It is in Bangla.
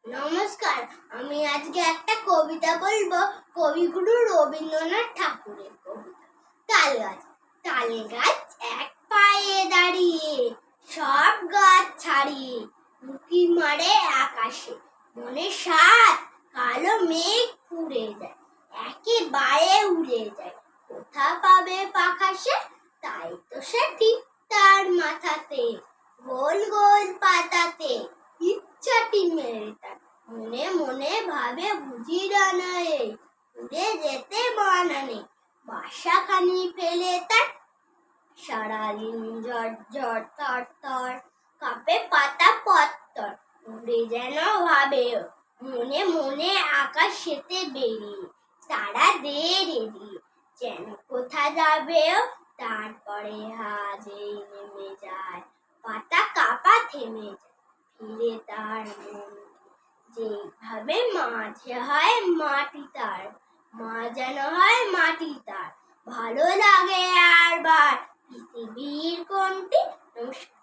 নমস্কার, আমি আজকে একটা কবিতা বলবো কবিগুরু রবীন্দ্রনাথ ঠাকুরের কবিতা। তালগাছ। তালগাছ এক পায়ে দাঁড়িয়ে, সব গাছ ছাড়িয়ে, উঁকি মারে আকাশে। মনে সাত কালো মেঘ উড়ে যায়, একেবারে উড়ে যায়। কোথা পাবে পাখা সে? তাই তো সে ঠিক তার মাথাতে, গোল গোল পাতাতে ইচ্ছাটি মেরে তার। মনে মনে ভাবে বুঝি ডানা এই, উড়ে যেতে বানা নেই। বাসাখানি ফেলে তার, সারাদিন ঝড় ঝড় তর তর, কাঁপে পাতা পত্তর। উড়ে যেন ভাবে মনে মনে আকাশেতে বেরিয়ে, তারা দেরে দিয়ে যেন কোথা যাবে। তারপরে হাজেই নেমে যায়, পাতা কাঁপা থেমে যায়। ফিরে তার মন যেভাবে মাঝে হয় মাটি তার, মা যেন হয় মাটি তার। ভালো লাগে আর বার পৃথিবীর কোনটি। নমস্কার।